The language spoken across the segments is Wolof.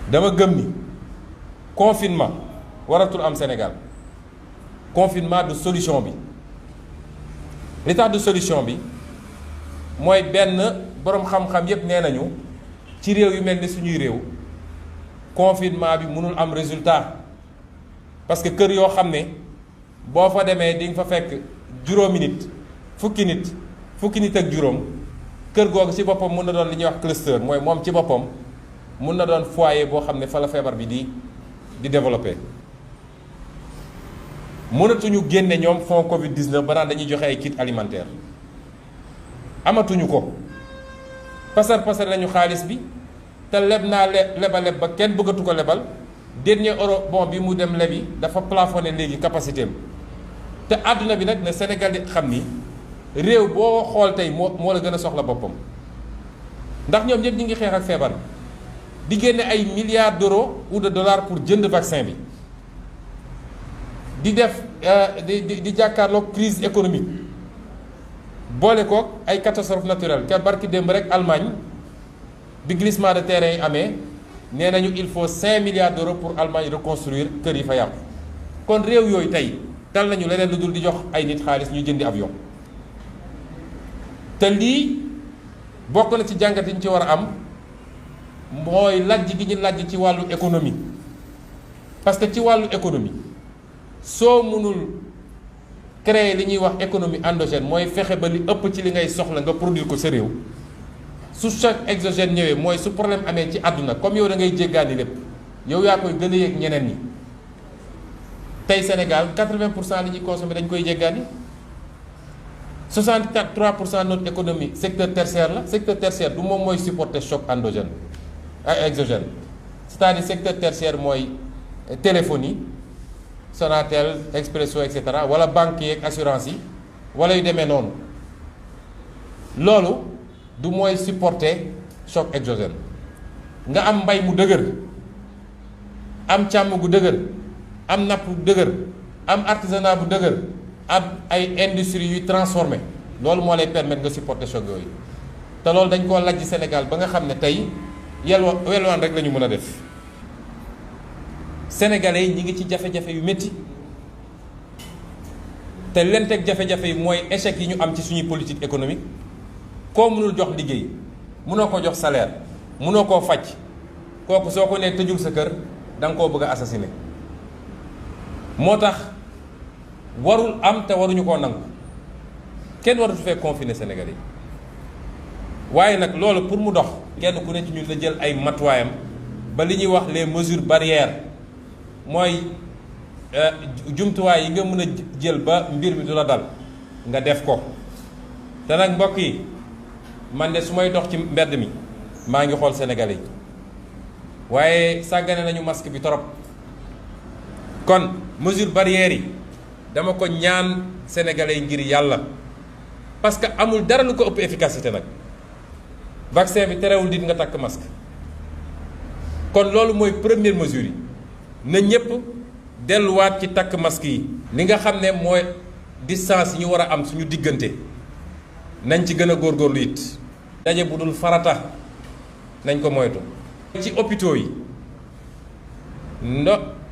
dama gëm ni confinement waratul am Sénégal confinement du solution bi li tax du solution bi mooy benn boroom xam-xam yépp nee nañu ci réew yu mel ni suñuy réew confinement bi mënul am résultat parce que kër yoo xam ne boo fa demee di nga fa fekk juróomi nit fukki nit ak juróom kër googu ci boppam mun na doon li ñuy wax cluster mooy moom ci boppam mun na doon foyer boo xam ne fa la feebar bi di développer. mënatuñu génne ñoom fonds Covid 19 ba naan dañuy joxe ay kit alimentaire amatuñu ko pasar nañu xaalis bi te leb naa leb ba kenn bëggatu ko lebal dernier euro bon bi mu dem lebi dafa plafonné léegi capacité am te àdduna bi nag ne Sénégal di xam ni réew boo xool tey moo la gën a soxla boppam ndax ñoom ñëpp ñi ngi xeex ak feebar di génne ay milliards d'euros ou de dollars pour jënd vaccin bi di def di jàkkaarloog crise économique boole koog ay catastrophe naturelle car barki démb rek Allemagne bi glissement de terrain yi amee nee nañu il faut 5 milliards d'euros pour Allemagne reconstruire kër yi fa yàqu kon réew yooyu tey dal nañu leneen lu dul di jox ay nit xaalis ñuy jëndi avion te lii bokk na ci jàngat yi ñu ci war a am mooy lajj gi ñu lajj ci wàllu économie parce que ci wàllu économie soo mënul créer li ñuy wax économie endogène mooy fexe ba li ëpp ci li ngay soxla nga produire ko sa réew su choc exogène ñëwee mooy su problème amee ci àdduna comme yow da ngay jéggaani lépp yow yaa koy gën a yëg ñeneen ñi tey Sénégal 80% li ñuy consommer dañ koy jéggaani 63% notre économie secteur tertiaire la secteur tertiaire du moom mooy supporter choc endogène ak exogène c'est-à-dire secteur tertiaire mooy téléphonie Sonatel Expresso et cetera wala banque yeeg assurance yi wala yu demee noonu loolu du mooy supporter choc exogène nga am mbay mu dëgër am càmm gu dëgër am napp bu dëgër am artisanat bu dëgër am ay industrie yuy transformé loolu moo lay permettre nga supporter choc yooyu te loolu dañ koo lajj Sénégal ba nga xam ne tey welwaan rek la ñu mën a def Sénégalais yi ñi ngi ci jafe-jafe yu métti te leen teg jafe-jafe yi mooy échec yi ñu am ci suñuy politique économique koo mënul jox liggéey mënoo ko jox salaire mënoo koo faj kooku soo ko nee tëjul sa kër da nga koo bëgg a assassiner moo tax warul am te waruñu koo nangu kenn waratu fee confiner Sénégalais yi waaye nag loolu pour mu dox kenn ku ne ci ñun la jël ay matuwaayam ba li ñuy wax les mesures barrières mooy jumtuwaay yi nga mën a jël ba mbir mi du la dal nga def ko te nag mbokk yi man de su may dox ci mbedd mi maa ngi xool Sénégalais yi waaye sàggane nañu masque bi torop kon mesure barrières yi dama ko ñaan Sénégalais yi ngir yàlla parce que amul dara lu ko ëpp efficacité nag vaccin bi terewul nit nga takk masque kon loolu mooy première mesure yi na ñëpp delluwaat ci takk masque yi li nga xam ne mooy distance yi ñu war a am suñu diggante nañ ci gën a góorgóorlu it daje bu dul farata nañ ko moytu ci hôpitaux yi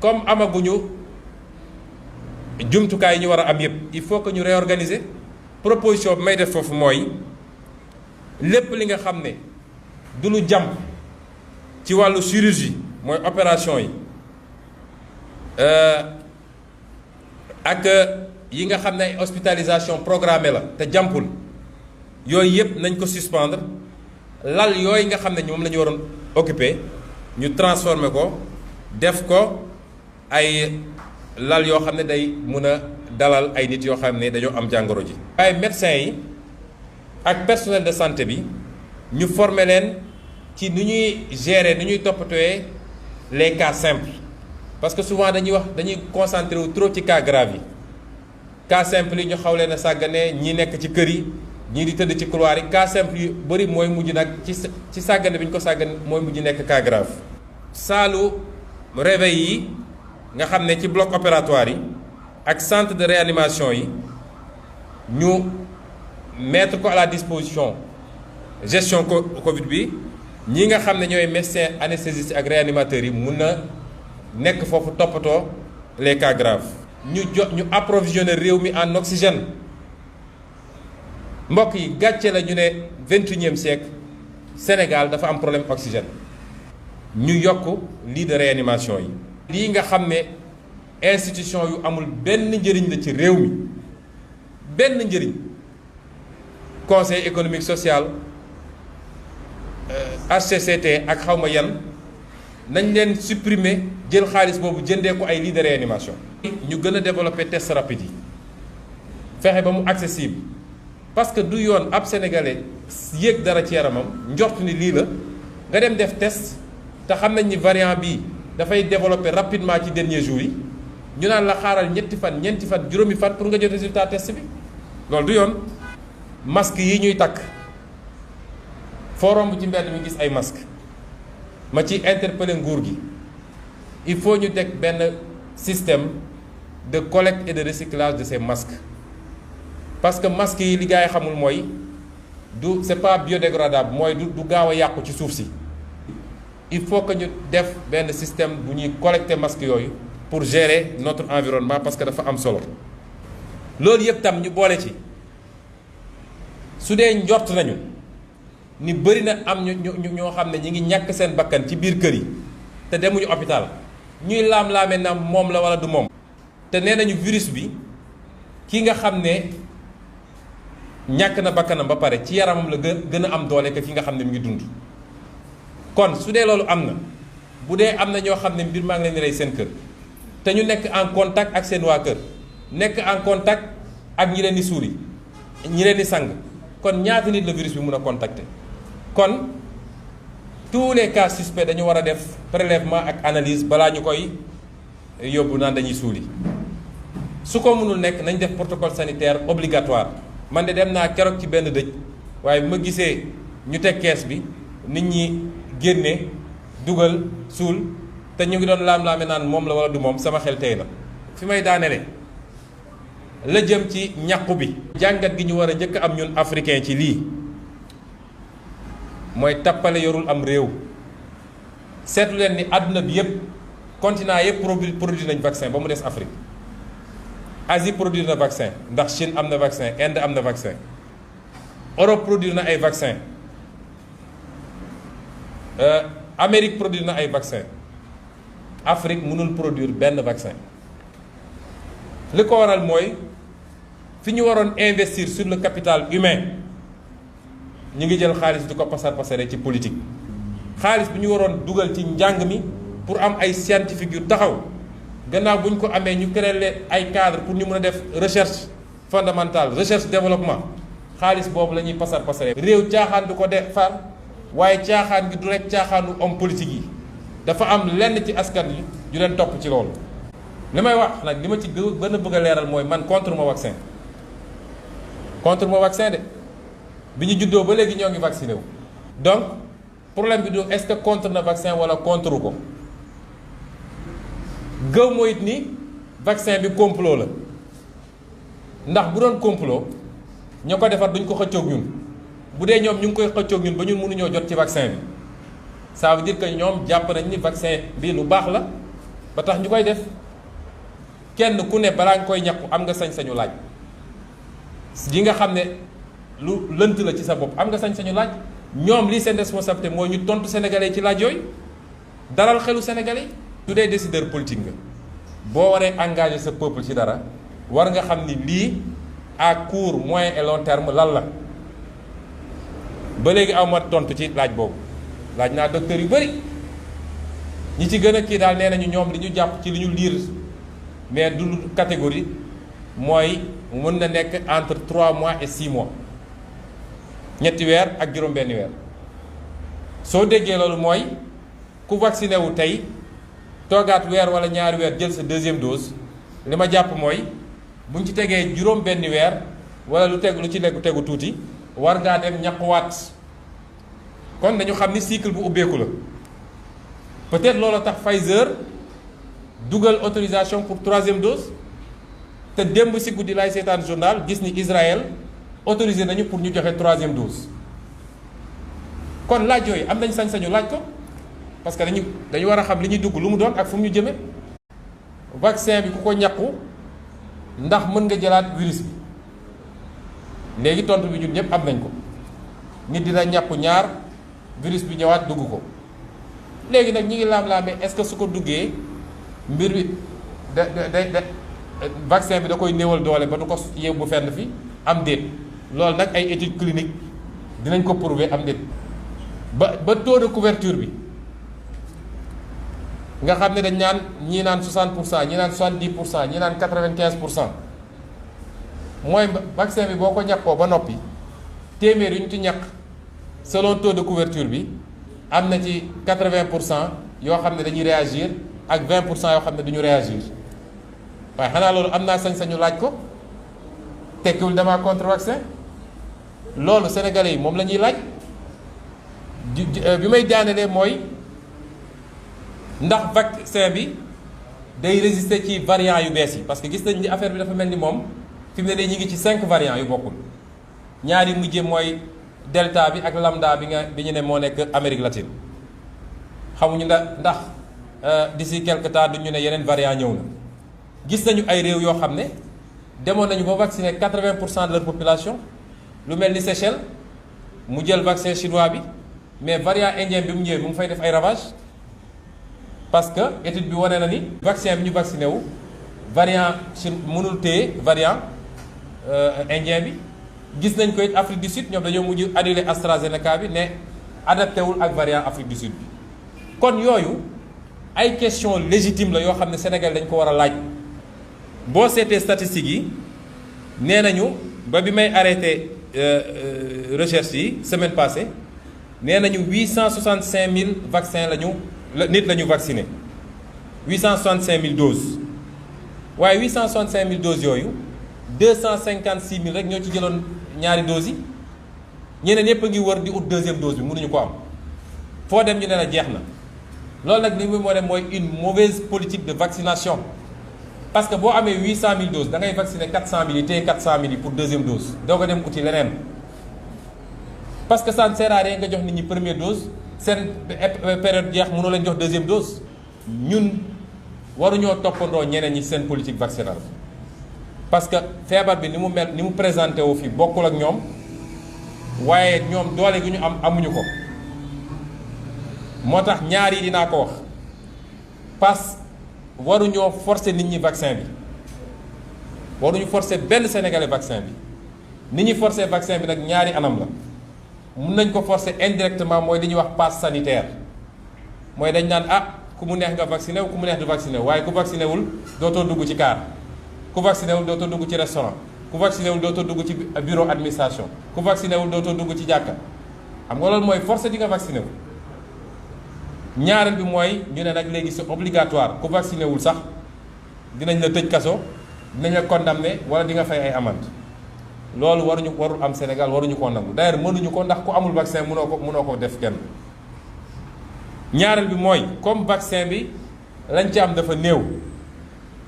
comme amaguñu jumtukaay yi ñu war a am yépp il faut que ñu réorganiser proposition bi may def foofu mooy lépp li nga xam ne du lu jàmp ci wàllu chirurgie mooy opération yi ak yi nga xam ne ay hospitalisation programmée la te jàmpul yooyu yëpp nañ ko suspendre lal yooyu nga xam ne moom la ñu waroon occuper ñu transformer ko def ko ay lal yoo xam ne day mun a dalal ay nit yoo xam ne dañoo am jàngoro ji. waaye médecins yi ak personnel de santé bi ñu former leen ci nu ñuy gérer nu ñuy toppatooyee les cas simples parce que souvent dañuy concentré wu trop ci cas grave yi cas simple yi ñu xaw leen a sàggane ñi nekk ci kër yi ñii di tëdd ci couloir yi cas simple yu bëri mooy mujj nag ci sàggane bi ñu ko sàggane mooy mujj nekk cas grave. saalu réveil yi nga xam ne ci bloc opératoire yi ak centre de réanimation yi ñu mettre ko à la disposition gestion Covid bi ñi nga xam ne ñooy médecins anesthésistes ak réanimateurs yi mun na nekk foofu toppatoo les cas graves. ñu approvisionner réew mi en oxygène mbokk yi gàcce la ñu ne 21e siècle Sénégal dafa am problème oxygène. ñu yokk lits de réanimation yi. lii nga xam ne institution yu amul benn njëriñ la ci réew mi benn njëriñ conseil économique social HCCT ak xawma yan nañ leen supprimer jël xaalis boobu jëndee ko ay lits de réanimation. ñu gën a développer test rapide yi fexe ba mu accessible parce que du yoon ab sénégalais yéeg dara ci yaramam njort ni lii la nga dem def test te xam nañ ni variant bii dafay développer rapidement ci dernier jours yi ñu naan la xaaral ñetti fan ñeenti fan juróomi fan pour nga jot résultat test bi loolu du yoon. masque yi ñuy takk foo romb ci mbedd mi gis ay masque ma ci interpeller nguur gi il faut ñu teg benn système de collecte et de recyclage de ces masques parce que masques yi li gars yi xamul mooy du c'est pas biodégradable mooy du gaaw a yàqu ci suuf si. il faut que ñu def benn système bu ñuy collecter masques yooyu pour gérer notre environnement parce que dafa am solo. loolu yëpp tam ñu boole ci su dee njort nañu ni bëri na am ñoo xam ne ñi ngi ñàkk seen bakkan ci biir kër yi te demuñu hôpital ñuy laam-laame na moom la wala du moom. te nee nañu virus bi ki nga xam ne ñàkk na bakkanam ba pare ci yaramam la gën a am doole que ki nga xam ne mu ngi dund. kon su dee loolu am na bu dee am na ñoo xam ne mbir maa ngi leen di rey seen kër te ñu nekk en contact ak seen waa kër nekk en contact ak ñi leen di suuli ñi leen di sang kon ñaata nit la virus bi mun a contacter. kon tous les cas suspects dañu war a def prélèvement ak analyse balaa ñu koy yóbbu naan dañuy suuli su ko mënul nekk nañ def protocole sanitaire obligatoire. man de dem naa keroog ci benn dëj waaye bi ma gisee ñu teg kees bi nit ñi génne dugal suul te ñu ngi doon laam-laame naan moom la wala du moom sama xel tey na. fi may daanele la jëm ci ñàqu bi. jàngat gi ñu war a njëkk am ñun africain ci lii mooy tappale yorul am réew seetlu leen ni àdduna bi yëpp continent yëpp produit nañ vaccin ba mu des Afrique. Asie produire na vaccin ndax Chine am na vaccin Inde am na vaccin Europe produire na ay vaccin Amérique produire na ay vaccin Afrique mënul produire benn vaccin. li ko waral mooy fi ñu waroon investir sur le capital humain ñu ngi jël xaalis di ko pasare ci politique. xaalis bi ñu waroon dugal ci njàng mi pour am ay scientifique yu taxaw gannaaw bu ñu ko amee ñu créer leen ay cadre pour ñu mën a def recherche fondamentale recherche développement xaalis boobu la ñuy pasare. réew caaxaan du ko defar waaye caaxaan gi du rek caaxaanu homme politique yi dafa am lenn ci askan yi ju leen topp ci loolu. li may wax nag li ma ci gën a bëgg a leeral mooy man contre ma vaccin de bi ñu juddoo ba léegi ñoo ngi vacciné wu. donc problème bi du est-ce que contre na vaccin wala contre ko gëw mooy it ni vaccin bi complot la ndax bu doon complot ñoo ko defar duñ ko xëccoog ñun bu dee ñoom ñu ngi koy xëccoog ñun ba ñun mënuñoo jot ci vaccin bi ça veut dire que ñoom jàpp nañ ni vaccin bi lu baax la ba tax ñu koy def. kenn ku ne balaa nga koy ñàkku am nga sañ-sañu laaj yi nga xam ne lu lënt la ci sa bopp am nga sañ-sañu laaj ñoom lii seen responsabilité mooy ñu tontu sénégalais ci laaj yooyu dalal xelu sénégalais. su dee décideur politique nga boo waree engagé sa peuple ci dara war nga xam ni lii à court moyen et long terme lan la ba léegi aw ma tontu ci laaj boobu laaj naa docteur yu bëri ñi ci gën a kii daal nee nañu ñoom li ñu jàpp ci li ñu liir. mais du catégorie mooy mën na nekk entre 3 mois et 6 mois ñetti weer ak juróom-benni weer soo déggee loolu mooy ku vacciné wu tey toogaat weer wala ñaari weer jël sa deuxième dose li ma jàpp mooy buñ ci tegee juróom-benni weer wala lu ci tegu tuuti war ngaa dem ñàkkuwaat kon dañu xam ni cycle bu ubbeeku la peut-être loolu tax Pfizer. dugal autorisation pour 3e dose te démb si guddi laay seetaan journal gis ni Israël autorisé nañu pour ñu joxe 3e dose kon laaj yooyu am nañ sañ-sañu laaj ko parce que dañu war a xam li ñuy dugg lu mu doon ak fu mu ñu jëme vaccin bi ku ko ñàkku ndax mën nga jëlaat virus bi léegi tontu bi ñun ñëpp am nañ ko nit dina ñàkku ñaar virus bi ñëwaat dugg ko léegi nag ñi ngi laam-laamee est-ce que su ko duggee mbir bi vaccin bi da koy néewal doole ba du ko yóbbu fenn fi am déet loolu nag ay études cliniques dinañ ko prouver am déet ba taux de couverture bi nga xam ne dañ naan ñii naan 60%, ñii naan 70%, ñii naan 95%. mooy vaccin bi boo ko ñàkkoo ba noppi téeméer yu ñu ci ñàkk selon taux de couverture bi am na ci 80% yoo xam ne dañuy réagir ak 20% yoo xam ne duñu réagir waaye xanaa loolu am naa sañ-sañu laaj ko tekkiwul dama contre vaccin loolu sénégalais yi moom la ñuy laaj bi may daanelee mooy ndax vaccin bi day résister ci variant yu bees yi parce que gis nañ ni affaire bi dafa mel ni moom fi mu ne nii ñu ngi ci 5 variants yu bokkul ñaari mujje mooy delta bi ak lambda bi ñu ne moo nekk Amérique latine xamuñu ndax d'ici quelque temps duñu ne yeneen variant ñëw na gis nañu ay réew yoo xam ne demoon nañu ba vacciner 80% de leur population lu mel ni Seychelles mu jël vaccin chinois bi mais variant indien bi mu ñëwee mu ngi fay def ay ravages parce que étude bi wane na ni vaccin bi ñu vacciné wu variant mënul téye variant indien bi gis nañ ko it Afrique du Sud ñoom dañoo mujj annulé AstraZeneca bi ne adapté wul ak variant Afrique du Sud bi kon yooyu ay question légitime la yoo xam ne Sénégal dañ ko war a laaj boo seetee statistiques yi nee nañu ba bi may arrêté recherche yi semaine passée nee nañu 865 000 vaccins nit la ñu vacciné 865 000 doses waaye 865 000 doses yooyu 256 000 rek ñoo ci jëloon ñaari doses yi ñeneen ñëpp a ngi wër di ut deuxième dose bi mënuñu ko am foo dem ñu ne la jeex na loolu nag li muy moo dem mooy une mauvaise politique de vaccination parce que boo amee 800 000 doses da ngay vacciner 400 000 yi téye 400 000 yi pour deuxième dose doo ko dem uti leneen parce que ça ne sert à rien nga jox nit ñi première dose seen période jeex mënoo leen jox deuxième dose ñun waruñoo toppandoo ñeneen ñi seen politique vaccinale parce que feebar bi ni mu présenté wu fi bokkul ak ñoom waaye ñoom doole gi ñu am amuñu ko moo tax ñaar yi dinaa ko wax parce que waruñoo forcer nit ñi vaccin bi waruñu forcer benn sénégalais vaccin bi ni ñuy forcer vaccin bi nag ñaari anam la mun nañ ko forcer indirectement mooy li ñuy wax passe sanitaire mooy dañ naan ku mu neex nga vacciné wu ku mu neex du vacciné wu waaye ku vacciné wul dootoo dugg ci car ku vacciné wul dootoo dugg ci restaurant ku vacciné wul dootoo dugg ci bureau administration ku vacciné wul dootoo dugg ci jàkka xam nga loolu mooy forcé di nga vacciné wu ñaareel bi mooy ñu ne nag léegi c'est obligatoire ku vacciné wul sax dinañ la tëj kaso dinañ la condamné wala di nga fay ay amende loolu warul am Sénégal waruñu koo nangu d'ailleurs mënuñu ko ndax ku amul vaccin mënoo ko def kenn ñaareel bi mooy comme vaccin bi lañ ci am dafa néew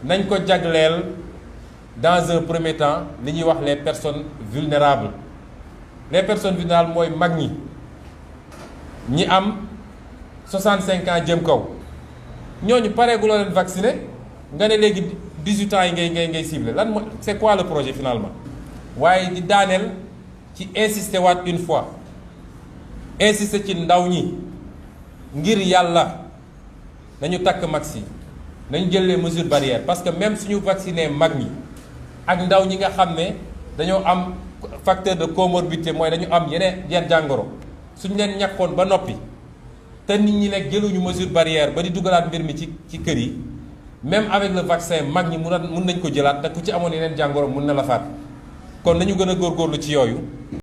nañ ko jagleel dans un premier temps li ñuy wax les personnes vulnérables mooy mag ñi am 65 ans jëm kaw ñooñu pareeguloo leen vacciné nga ne léegi 18 ans yi ngay ciblé lan mooy c'est quoi le projet finalement waaye di daaneel ci insister waat une fois insister ci ndaw ñi ngir yàlla nañu takk max yi nañu jël les mesures barrières parce que même suñu vacciné mag ñi ak ndaw ñi nga xam ne dañoo am facteur de comorbidité mooy dañu am yeneen jàngoro suñu leen ñàkkoon ba noppi te nit ñi nekk jëluñu mesure barrière ba di dugalaat mbir mi ci kër yi même avec le vaccin mag ñi mun nañ ko jëlaat te ku ci amoon yeneen jàngoro mun na la faat kon nañu gën a góorgóorlu ci yooyu